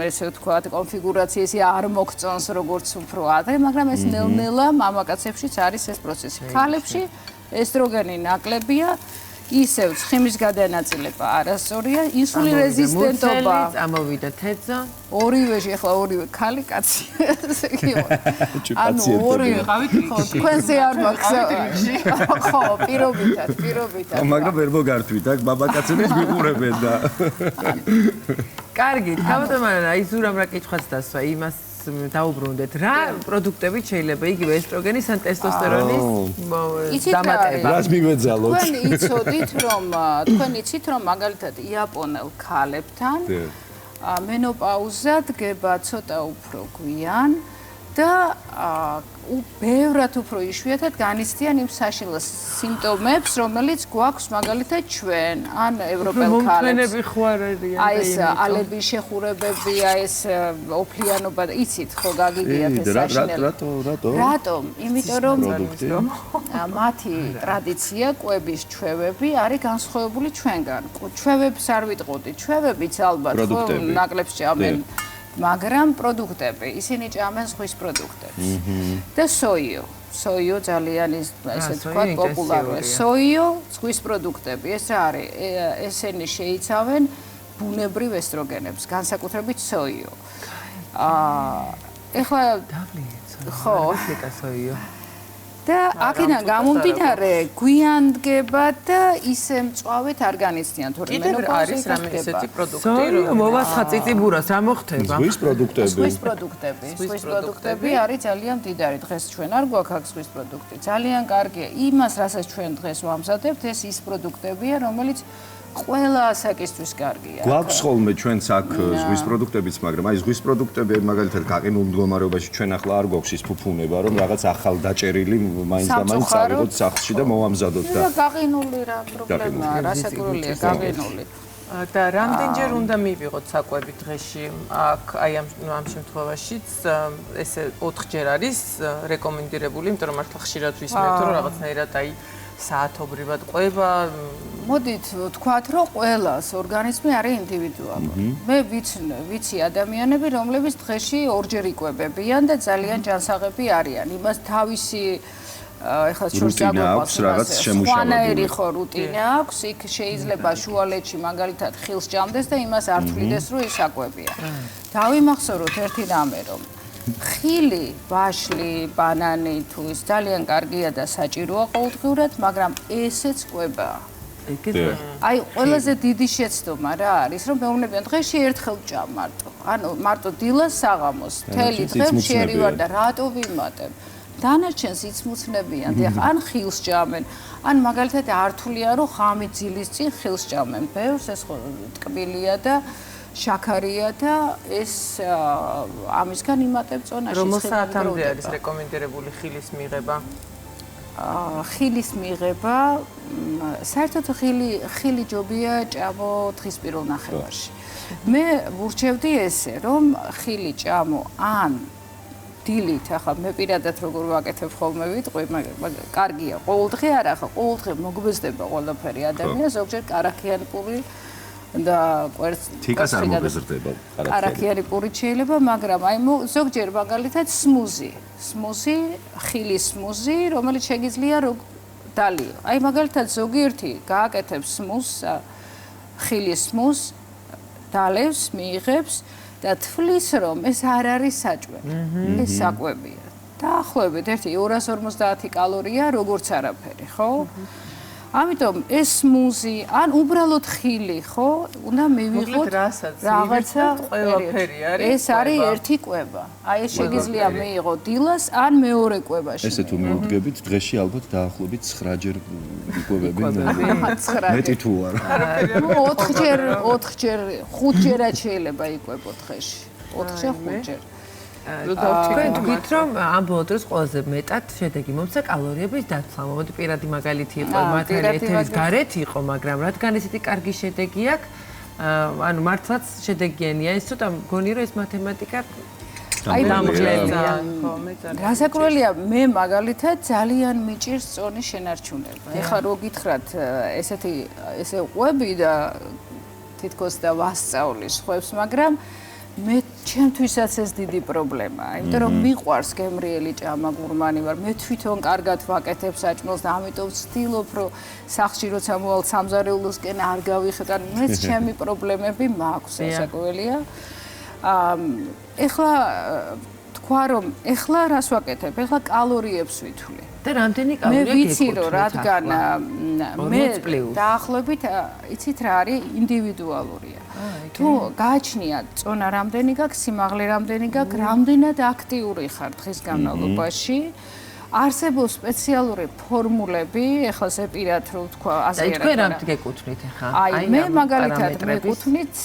ესე ვთქვათ, კონფიგურაცია ისე არ მოგწონს როგორც უფრო ადრე, მაგრამ ეს ნელ-ნელა მამაკაცებშიც არის ეს პროცესი. ქალებში ესტროგენი ნაკლებია. ისევ ცხიმის გადანაწილება არასწორია, ინსულინ რეზისტენტობა.
ამოვიდა თეძო.
ორივეში ახლა ორივე ქალი კაცი. ესე იგი. ანუ ორივე ყავით ხო, თქვენზე არ მაქვს. ხო, პირობითად.
მაგრამ ვერ მოგართვით, აქ მამაკაცებიც მიყურებენ და.
კარგი, თავდამანა აი ზურამ რა კითხვას დასვა, იმას დაუბრუნდეთ. რა პროდუქტებით შეიძლება იგივე ესტროგენის ან ტესტოსტერონის დამატება?
რას მივეძალოთ?
თქვენ იცით რომ მაგალითად იაპონელ ქალებთან მენოპაუზა დგება ცოტა უფრო გვიან და ბევრად უფრო იშვიათად განიცდიან იმ საშინელ სიმპტომებს, რომელიც გვაქვს მაგალითად ჩვენ ან ევროპელ ქალებს.
მომთვენები ხო არ არიან?
აი ეს ალების შეხურებები, აი ეს ოფლიანობა, იცით ხო გაგიგიათ ეს საშინელი. რატომ? იმიტომ რომ მათი ტრადიცია, კვების ჩვევები არის განსხვავებული ჩვენგან. ჩვევებს არ ვიტყოდი, ჩვევებიც ალბათ ხო ნაკლებს ჭამენ. მაგრამ პროდუქტები, ისინი ჭამენ ზღვის პროდუქტებს. და სოიო ძალიან ესე თქვა პოპულარულია. სოიო, ზღვის პროდუქტები, ეს რა არის? ესენი შეიცავენ ბუნებრივ ესტროგენებს, განსაკუთრებით სოიო. ეხლა ხო, სოიო. და აქედან გამომდინარე, გვიან დგება და ისე მწვავედ არ განიცდიან, თორემ მენოპაუზა
არის რამე ესეთი პროდუქტი,
რომ მოვასხა ციციბურას, რა მოხდება?
ზღვის
ზღვის პროდუქტები არის ძალიან მდიდარი. დღეს ჩვენ არ გვაქვს აქ ზღვის პროდუქტი. ძალიან კარგია. იმას, რასაც ჩვენ დღეს ვამზადებთ, ეს ის პროდუქტებია, რომელიც ყველა ასაკისთვის კარგია.
გვაქვს ხოლმე ჩვენც აქ ზღვის პროდუქტებიც, მაგრამ აი ზღვის პროდუქტები მაგალითად გაყინულ მდგომარეობაში ჩვენ ახლა არ გვაქვს ის ფუფუნება, რომ რაღაც ახალ დაჭერილი მაინც და მაინც ავიღოთ სახლში და მოვამზადოთ და
გაყინული რა პრობლემაა, რასაკვირველია გაყინული.
და რამდენჯერ უნდა მივიღოთ საკვები დღეში? აქ აი ამ შემთხვევაშიც ესე 4ჯერ არის რეკომენდირებული, იმიტომ რომ მართლა ხშირად ვისმენთ, რომ რაღაცნაირად აი საათობრივად ყვება.
მოდით ვთქვათ, რომ ყველას ორგანიზმი არის ინდივიდუალური. მე ვიცი ადამიანები, რომლებიც დღეში ორჯერ იკვებებიან და ძალიან ჯანსაღები არიან. იმას თავისი ეხლა შორს
აქვს რაღაც შემუშავებული.
სხვანაირი ხო რუტინა აქვს, იქ შეიძლება შუალედში მაგალითად ხილს ჭამდეს და იმას არ თვლიდეს, რომ ის აკვებია. დავიმახსოვროთ ერთი რამე, რომ ხილი, ვაშლი, ბანანი თუ ის ძალიან კარგია და საჭიროა ყოველდღიურად, მაგრამ ესეც კვებაა. აი, ყველაზე დიდი შეცდომა რა არის, რომ მეუბნებიან დღეში ერთხელ ჭამ მარტო. ანუ მარტო დილას საღამოს, მთელი დღე შეერივარ და რატო ვიმატებ? დანარჩენს იცმუცნებიან, დიახ, ან ხილს ჭამენ, ან მაგალითად ართულია, რომ ღამით ძილის წინ ხილს ჭამენ. ბევრს ეს ხო ტკბილია და შაქარია და ეს ამისგან იმატებ წონაში.
რომელ საათამდე არის რეკომენდირებული ხილის მიღება?
ხილის მიღება, საერთოდ ხილი ჯობია ჭამო დღის პირველ ნახევარში. მე ვურჩევდი ესე, რომ ხილი ჭამო ან დილით, ახლა მე პირადად როგორ ვაკეთებ ხოლმე ვიტყვი, მაგრამ კარგია, ყოველდღე არ ახლა, ყოველდღე მოგბეზდება ყველაფერი ადამიანს, ზოგჯერ კარაქიანი პური და
თიკას არ მოგეზრდება
კარაქიანი პურით შეიძლება, მაგრამ აი ზოგჯერ მაგალითად სმუზი, ხილის სმუზი, რომელიც შეგიძლია დალიო. აი მაგალითად ზოგიერთი გააკეთებს სმუზს, ხილის სმუზს, დალევს, მიიღებს და თვლის, რომ ეს არ არის საჭმე. ეს საკვებია. დაახლოებით 250 კალორია, როგორც არაფერი, ხო? ამიტომ ეს სმუზი, ან უბრალოდ ხილი, ხო? უნდა მივიღოთ რაღაცა
ყველაფერი არის.
ეს არის ერთი კვება. აი ეს შეგიძლია მიიღო დილას ან მეორე კვებაში.
ესე თუ მივდგებით, დღეში ალბათ დაახლოებით 9-ჯერ იკვებები. მეტი თუ არა.
4-ჯერ, 5-ჯერად შეიძლება იკვებო დღეში. 4-ჯერ, 5-ჯერ.
თქვენ თქვით, რომ ამ ბოლო დროს ყველაზე მეტად შედეგი მომცა კალორიების დაცვა. მოდი პირადი მაგალითი იყო, მათი ეთერის გარეთ იყო, მაგრამ რადგან ესეთი კარგი შედეგი აქვს, ანუ მართლაც შედეგიანია. ეს ცოტა მგონი რომ ეს მათემატიკა
აი დამღლელია. გასაკვირველია, მე მაგალითად ძალიან მიჭირს წონის შენარჩუნება. ეხლა რო გითხრათ ესე ყვები და თითქოს და ვასწავლი სხვებს, მაგრამ მე ჩემთვისაც ეს დიდი პრობლემაა, იმიტომ რომ მიყვარს გემრიელი ჭამა, გურმანი ვარ, მე თვითონ კარგად ვაკეთებ საჭმელს და ამიტომ ვცდილობ, რომ სახლში როცა მოვალ სამზარეულოსკენ არ გავიხდან, მეც ჩემი პრობლემები მაქვს, გასაკვირველია. ეხლა თქვა რომ ეხლა რას ვაკეთებ? ეხლა კალორიებს ვითვლი.
და რამდენი კალორია
მე ვიცი რომ რადგან მე დაახლოებით იცით რა არის ინდივიდუალურია. თუ გააჩნია წონა რამდენი გაქვს, სიმაღლე რამდენი გაქვს, რამდენად აქტიური ხარ დღის განმავლობაში, არსებობს სპეციალური ფორმულები, ეხლა ზეპირად რო ვთქვა, ასე
რა. აი თქვენ რამდენი გეკუთვნით ახლა?
აი მე მაგალითად მეკუთვნით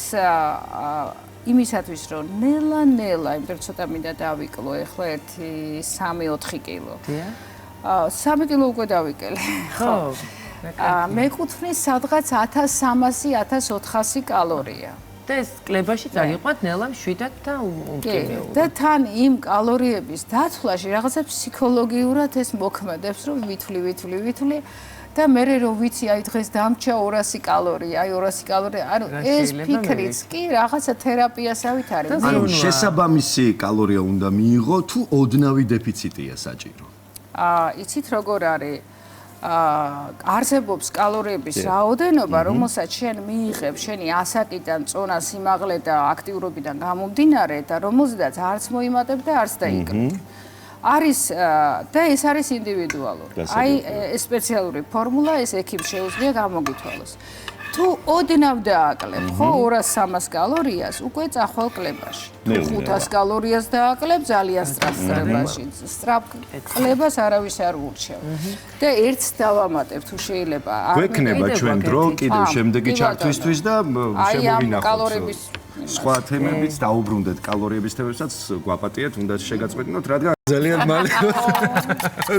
იმისათვის რომ ნელა-ნელა, იმიტომ ცოტა მინდა დავიკლო, ეხლა 3-4 კილო. 3 კილო უკვე დავიკელე. ხო. მეკუთვნის სადღაც 1300-1400 კალორია.
და ეს კლებაში წაიყვანთ ნელა 7-ად და უმკინეო.
და თან იმ კალორიების დაცვლაში რაღაცა ფსიქოლოგიურად ეს მოქმედებს, რომ ვითვლი და მე რომ ვიცი, აი დღეს დამჭა 200 კალორია, აი 200 კალორია, ანუ ეს ფიქრიც კი რაღაცა თერაპიასავით არის.
ანუ შესაბამისი კალორია უნდა მიიღო თუ ოდნავი დეფიციტია საჭირო?
იცით როგორ არის? არსებობს კალორიების რაოდენობა, რომელსაც შენ მიიღებ შენი ასაკიდან, წონა, სიმაღლე და აქტიურობიდან გამომდინარე და რომელზედაც არც მოიმატებ და არც დაიკრიბ. არის და ეს არის ინდივიდუალური. აი ეს სპეციალური ფორმულა ეს ექიმს შეუძლია გამოგითვალოს. თუ ოდნავ დააკლებ, ხო 200-300 კალორიას, უკვე წახვალ კლებაში. 500 კალორიას დააკლებ ძალიან სწრაფ კლებაში. სწრაფ კლებას არავის არ ურჩევ. და ერთს დავამატებ თუ შეიძლება.
გვექნება ჩვენ დრო კიდევ შემდეგი ჩართვისთვის და შემოვინახოთ. სხვა თემებიც დაუბრუნდეთ კალორიების თემებსაც გვაპატიეთ, უნდა შეგაწყვეტინოთ, რადგან ძალიან მალე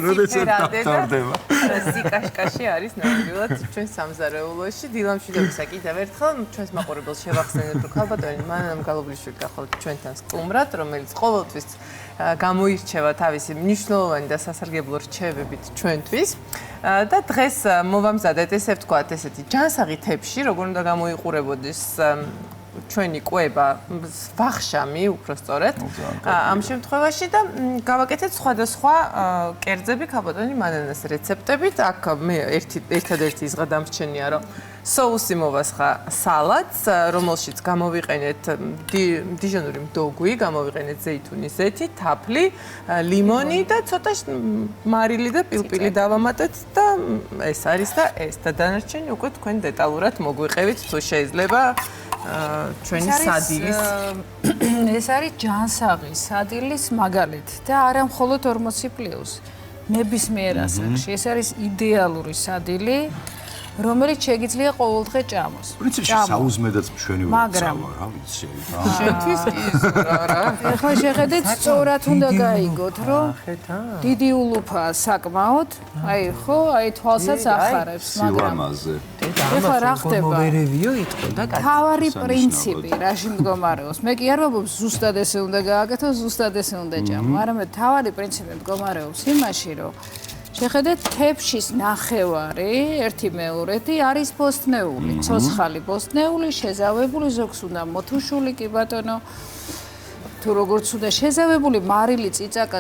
როდესაც დავტარდება.
სიკაშკაში არის ნამდვილად ჩვენ სამზარეულოში. დილამშვიდობისა კიდევ ერთხელ ჩვენს მაყურებელს შევახსენებთ, რომ ქალბატონი მანამ გალობლიშვილი გახლავთ ჩვენთან სტუმრად, რომელიც ყოველთვის გამოირჩევა თავისი მნიშვნელოვანი და სასარგებლო რჩევებით ჩვენთვის. და დღეს მოვამზადეთ ესე ვთქვათ, ესეთი ჯანსაღი თეფში, როგორ უნდა გამოიყურებოდეს ჩვენი კვება ვახშამი, უფრო სწორედ. ამ შემთხვევაში და გავაკეთეთ სხვადასხვა კერძები ქალბატონი მანანას რეცეპტებით. აქ მე ერთადერთი იზღა დამრჩენია, რომ соуси მოვასხა სალატს, რომელშიც გამოვიყენეთ დიჟონური მდოგვი, გამოვიყენეთ ზეითუნის ზეთი, თაფლი, ლიმონი და ცოტა მარილი და პილპილი დავამატეთ და ეს არის და ეს და დანარჩენი უკვე თქვენ დეტალურად მოგვიყევით თუ შეიძლება ჩვენი სადილის
ეს არის ჯანსაღი სადილის მაგალითი და არა მხოლოდ 40+. ნებისმიერ ასაკში ეს არის იდეალური სადილი, რომელიც შეგიძლია ყოველდღე ჭამოს.
პრინციპში საუზმედაც მშვენივრად წავა, რა ვიცი.
შენთვის კი რა.
ეხლა შეხედეთ, სწორად უნდა გაიგოთ, რომ დიდი ულუფაა საკმაოდ, აი ხო, აი თვალსაც ახარებს, მაგრამ ეხლა რა ხდება?
მოვერევიო იტყო და
თავარი პრინციპი რაში მდგომარეობს? მე კი არ ვამბობ ზუსტად ესე უნდა გააკეთო, ზუსტად ესე უნდა ჭამო, არამედ თავარი პრინციპი მდგომარეობს იმაში, რომ შეხედეთ, თეფშის ნახევარი, 1/2 არის ბოსტნეული, ცოცხალი ბოსტნეული, შეზავებული, ზოგს უნდა მოთუშული, კი ბატონო. თუ როგორც უნდა შეზავებული მარილი წიწაკა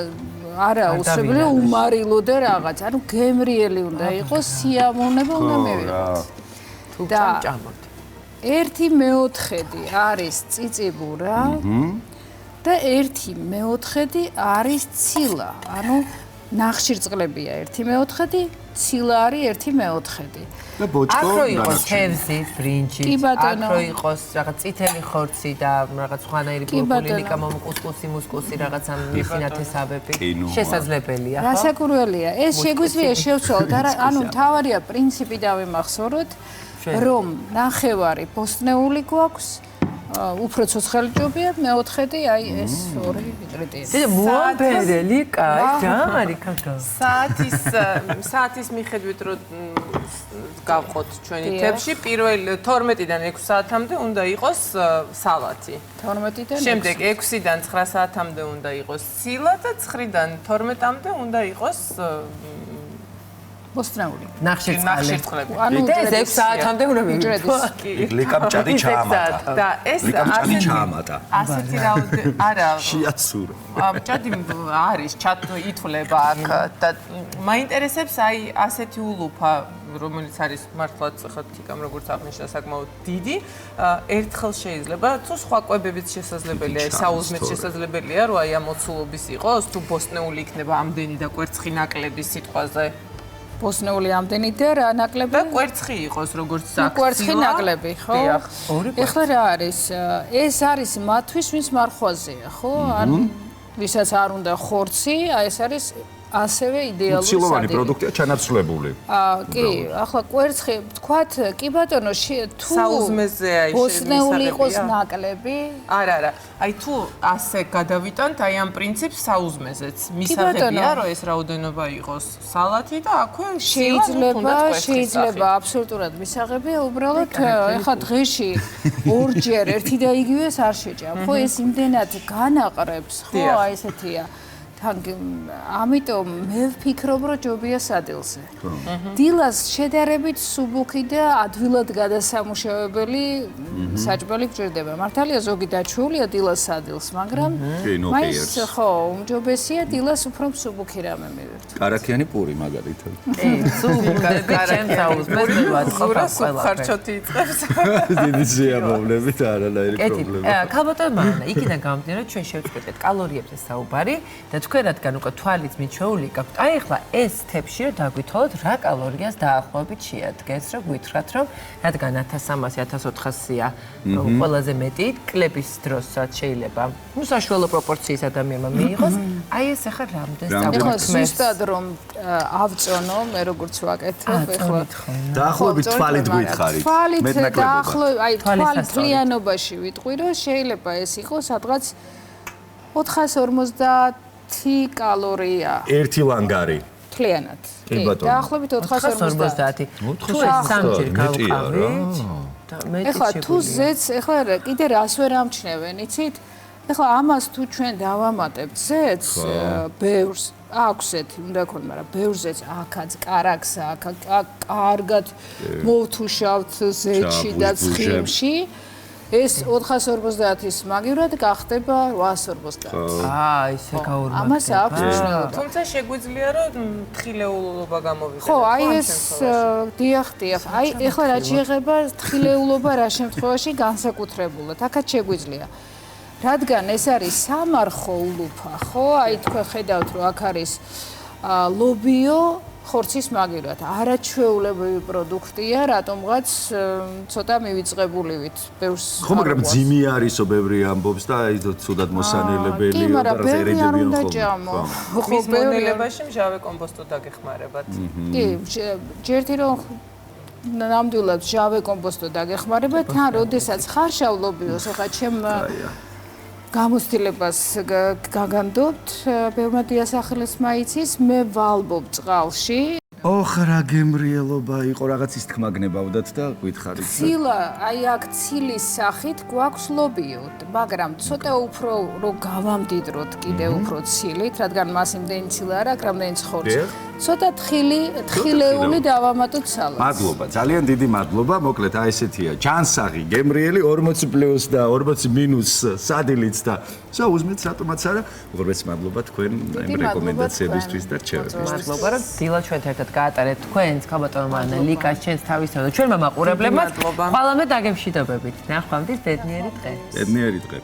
არა უსწრებია, უმარილო და რაღაც, ანუ გემრიელი უნდა იყოს, სიამოვნება უნდა მივიღოთ.
და ჭამოთ.
1/4 არის წიწიბურა და 1/4 არის ცილა, ანუ ნახშირწყლებია 1/4, ცილა არის 1/4.
და ბოჭკო
აქ რო იყოს თევზი, ბრინჯი,
კი, ბატონო.
აქ რო იყოს რაღაც წითელი ხორცი და რაღაც სხვანაირი ბურბულინიკა, კუსკუსი, მუსკუსი, რაღაცა მისინათესავები, შესაძლებელია, ხო?
რასაკურველია, ეს შეგვიძლია შევცვალოთ, ანუ თავარია პრინციპი დავიმახსოვროთ, რომ ნახევარი ბოსტნეული გვაქვს, უფრო ცოცხალი ჭობია, მეოთხედი აი ეს ორი ინგრედიენტი.
და მოამბერელი, კაი, ჯამარი კაკა.
საათის მიხედვით რომ გავყოთ ჩვენი თეფში, პირველ 12-დან 6 საათამდე უნდა იყოს სალათი.
12-დან 6.
შემდეგ 6-დან 9 საათამდე უნდა იყოს ცილა და 9-დან 12-მდე უნდა იყოს
ბოსტნეული.
ნახშირწყლები.
ანუ
ეს 6 საათამდე უნდა მივიდო.
ლიკამჭადი ჩაამატა.
და ეს
ლიკამჭადი ჩაამატა.
ასეთი რაოდენობა არა
შეაცურა.
ჭადი არის ითვლება აქ და მაინტერესებს აი ასეთი ულუფა რომელიც არის მართლაც ხა თიკამ როგორც აღნიშნა საკმაოდ დიდი ერთხელ შეიძლება თუ სხვა კვებებიც შესაძლებელია საუზმეც შესაძლებელია რომ აი ამ მოცულობის იყოს თუ ბოსტნეული იქნება ამდენი და კვერცხი ნაკლები სიტყვაზე
ბოსტნეული ამდენი და რა ნაკლები
და კვერცხი იყოს როგორც საქცილა
კვერცხი ნაკლები ხო ეხლა რა არის ეს არის მათთვის ვინც მარხვაზეა ხო ან ვისაც არ უნდა ხორცი აი ეს არის ასევე იდეალური სადი.
ცილოვანი პროდუქტია ჩანაცვლებული.
კი, ახლა კვერცხი, თქვათ, კი ბატონო, თუ
საუზმეზე აი
ბოსტნეული იყოს ნაკლები.
არა. აი თუ ასე გადავიტანთ აი ამ პრინციპს საუზმეზეც. მისაღებია, რომ ეს რაოდენობა იყოს სალათი და აქვე
შეიძლება აბსოლუტურად მისაღებია, უბრალოდ ეხლა დღეში ორჯერ ერთი და იგივეს არ შეჭამ. ხო, ეს იმდენად განაყრებს, ხო, აი ესეთია. ამიტომ მე ვფიქრობ, რომ ჯობია სადილზე. დილას შედარებით სუბუქი და ადვილად გადასამუშავებელი საჭმელი გჭირდება. მართალია ზოგი დაჩვეულია დილას სადილს, მაგრამ მაინც ხო, უმჯობესია დილას უფრო სუბუქი რამე მივიღოთ.
კარაქიანი პური მაგალითად.
ხარჩოთი იწყებს.
დიდი შეამოვნებით არანაირი პრობლემა.
ქალბატონო მანა, იქიდან გამომდინარე ჩვენ შევწყვეტეთ კალორიებზე საუბარი და თქვენ რადგან უკვე თვალიც მიჩვეული გაქვთ. აი ახლა ეს თეფში რომ დაგვითვალოთ რა კალორიას დაახლოებით შეადგენს, რომ გვითხრათ რომ რადგან 1300-1400-ია ყველაზე მეტი კლების დროსაც შეიძლება უსაშუალო პროპორციის ადამიანმა მიიღოს. აი ეს ახლა რამდენს
ეხლა ზუსტად რომ ავწონო მე როგორც ვაკეთებ ეხლა
დაახლოებით თვალით გითხარით.
თვალით დაახლოებით აი თვალთლიანობაში ვიტყვი რომ შეიძლება ეს იყოს სადღაც 450 კალორია.
ერთი ლანგარი.
თლიანად. კი, დაახლოებით 450.
თუ ეს სამჯერ გავყავით.
ეხლა თუ ზეც, ეხლა კიდე რას ვერ ამჩნევენ, იცით? ეხლა ამას თუ ჩვენ დავამატებთ ზეთს, ბევრს აქვს ეთი, უნდა გქონდეს, მაგრამ ბევრზეც აქაც კარაქს აქ კარგად მოვთუშავთ ზეთში და ცხიმში. ეს 450-ის მაგივრად გახდება 850.
ისე გაორმაგდება.
ამას აქვს მნიშვნელობა.
თუმცა შეგვიძლია რომ თხილეულობა გამოვიყენოთ.
ხო, აი ეს დიახ. აი ეხლა რაც შეეხება თხილეულობა რა შემთხვევაში განსაკუთრებულად, აქაც შეგვიძლია. რადგან ეს არის სამარხო ულუფა, ხო? აი თქვენ ხედავთ რომ აქ არის ლობიო ხორცის მაგივრად. არაჩვეულებრივი პროდუქტია, რატომღაც ცოტა მივიწყებულივით. ბევრს
ხო, მაგრამ ძიმი არისო, ბევრი ამბობს და აი ცუდად მოსანელებელია
და რაზერედებიან
ხო. მის მონელებაში მჟავე კომპოსტო დაგეხმარებათ.
კი, ჯერთი რომ ნამდვილად მჟავე კომპოსტო დაგეხმარებათ, თან როდესაც ხარშავ ლობიოს, ახლა ჩემ გამოცდილებას გაგანდობთ, ბევრმა დიასახელის მაიცის, მე ვალბობ წყალში.
ოხ რა გემრიელობა იყო, რაღაც ის თქმა გნებავდათ და გითხარით.
ცილა, აი აქ ცილის სახით გვაქვს ლობიო, მაგრამ ცოტა უფრო რომ გავამდიდროთ კიდე უფრო ცილით, რადგან მას იმდენი ცილა არ აქვს, რამდენიც ხორცი. ცოტა თხილეული დავამატოთ სალატს.
მადლობა, ძალიან დიდი მადლობა. მოკლედ აი ესეთია, ჯანსაღი, გემრიელი 40+ და 40- სადილიც და ზა უზმეთ რატომაც არა. უღრმეს მადლობა თქვენ იმ რეკომენდაციებისთვის და რჩევებისთვის.
მადლობა რომ დილა ჩვენ ერთად გაატარეთ თქვენს ქალბატონმა ლიკას ჩვენს თავისთავად და ჩვენმა მაყურებლებმაც. ყველამე დაგემშვიდობებით. ნახვამდის ბედნიერი დღე.
ბედნიერი დღე.